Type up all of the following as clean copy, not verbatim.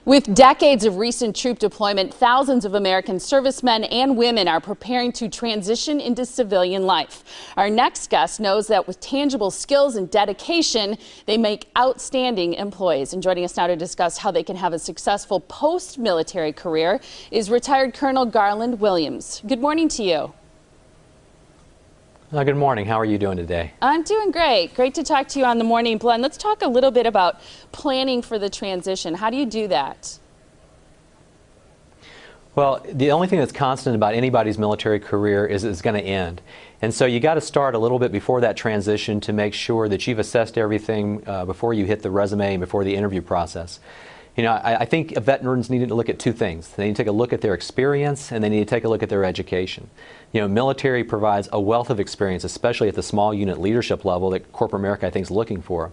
With decades of recent troop deployment, thousands of American servicemen and women are preparing to transition into civilian life. Our next guest knows that with tangible skills and dedication, they make outstanding employees. And joining us now to discuss how they can have a successful post-military career is retired Colonel Garland Williams. Good morning to you. Good morning. How are you doing today? I'm doing great. Great to talk to you on the Morning Blend. Let's talk a little bit about planning for the transition. How do you do that? Well, the only thing that's constant about anybody's military career is it's going to end. And so you got to start a little bit before that transition to make sure that you've assessed everything before you hit the resume and before the interview process. You know, I think veterans need to look at two things. They need to take a look at their experience, and they need to take a look at their education. You know, military provides a wealth of experience, especially at the small unit leadership level that corporate America, I think, is looking for.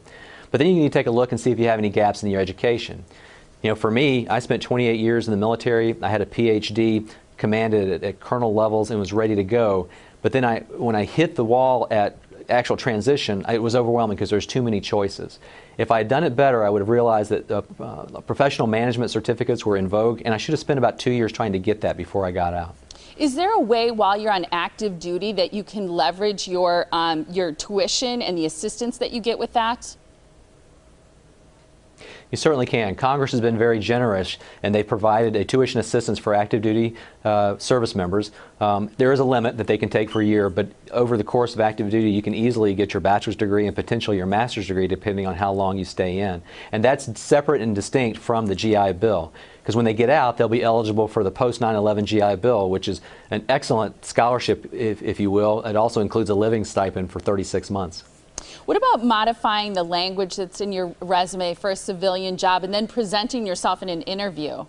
But then you need to take a look and see if you have any gaps in your education. You know, for me, I spent 28 years in the military. I had a PhD, commanded at colonel levels, and was ready to go. But then when I hit the wall at actual transition, it was overwhelming because there's too many choices. If I had done it better, I would have realized that professional management certificates were in vogue, and I should have spent about 2 years trying to get that before I got out. Is there a way while you're on active duty that you can leverage your tuition and the assistance that you get with that? You certainly can. Congress has been very generous, and they provided a tuition assistance for active duty service members. There is a limit that they can take for a year, but over the course of active duty, you can easily get your bachelor's degree and potentially your master's degree depending on how long you stay in. And that's separate and distinct from the GI Bill, because when they get out, they'll be eligible for the post-9/11 GI Bill, which is an excellent scholarship, if you will. It also includes a living stipend for 36 months. What about modifying the language that's in your resume for a civilian job and then presenting yourself in an interview?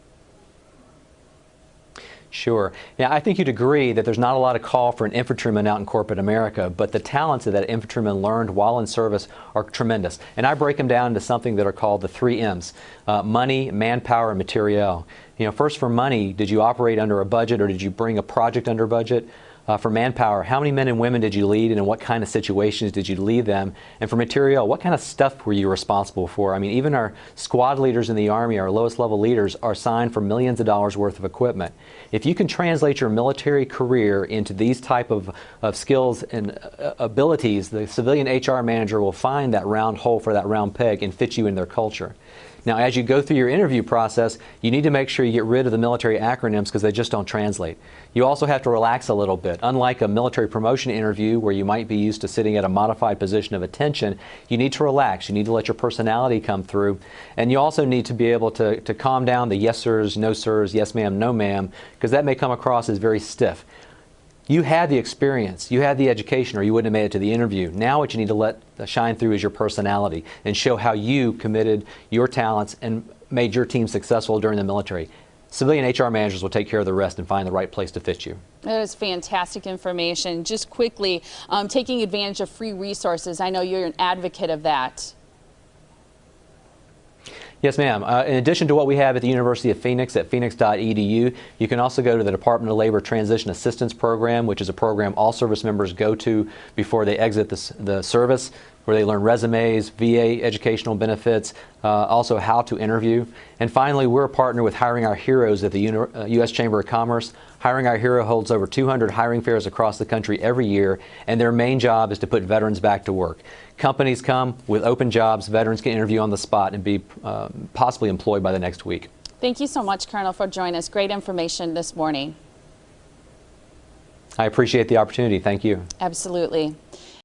Sure. Yeah, I think you'd agree that there's not a lot of call for an infantryman out in corporate America, but the talents that that infantryman learned while in service are tremendous. And I break them down into something that are called the 3 M's, money, manpower, and materiel. You know, first for money, did you operate under a budget or did you bring a project under budget? For manpower, how many men and women did you lead and in what kind of situations did you lead them? And for material, what kind of stuff were you responsible for? I mean, even our squad leaders in the Army, our lowest level leaders, are signed for millions of dollars worth of equipment. If you can translate your military career into these type of skills and abilities, the civilian HR manager will find that round hole for that round peg and fit you in their culture. Now, as you go through your interview process, you need to make sure you get rid of the military acronyms because they just don't translate. You also have to relax a little bit. Unlike a military promotion interview where you might be used to sitting at a modified position of attention, you need to relax. You need to let your personality come through. And you also need to be able to calm down the yes sirs, no sirs, yes ma'am, no ma'am, because that may come across as very stiff. You had the experience, you had the education, or you wouldn't have made it to the interview. Now what you need to let shine through is your personality and show how you committed your talents and made your team successful during the military. Civilian HR managers will take care of the rest and find the right place to fit you. That is fantastic information. Just quickly, taking advantage of free resources. I know you're an advocate of that. Yes, ma'am. In addition to what we have at the University of Phoenix at phoenix.edu, you can also go to the Department of Labor Transition Assistance Program, which is a program all service members go to before they exit the service, where they learn resumes, VA educational benefits, also how to interview. And finally, we're a partner with Hiring Our Heroes at the U.S. Chamber of Commerce. Hiring Our Hero holds over 200 hiring fairs across the country every year, and their main job is to put veterans back to work. Companies come with open jobs, veterans can interview on the spot and be possibly employed by the next week. Thank you so much, Colonel, for joining us. Great information this morning. I appreciate the opportunity. Thank you. Absolutely.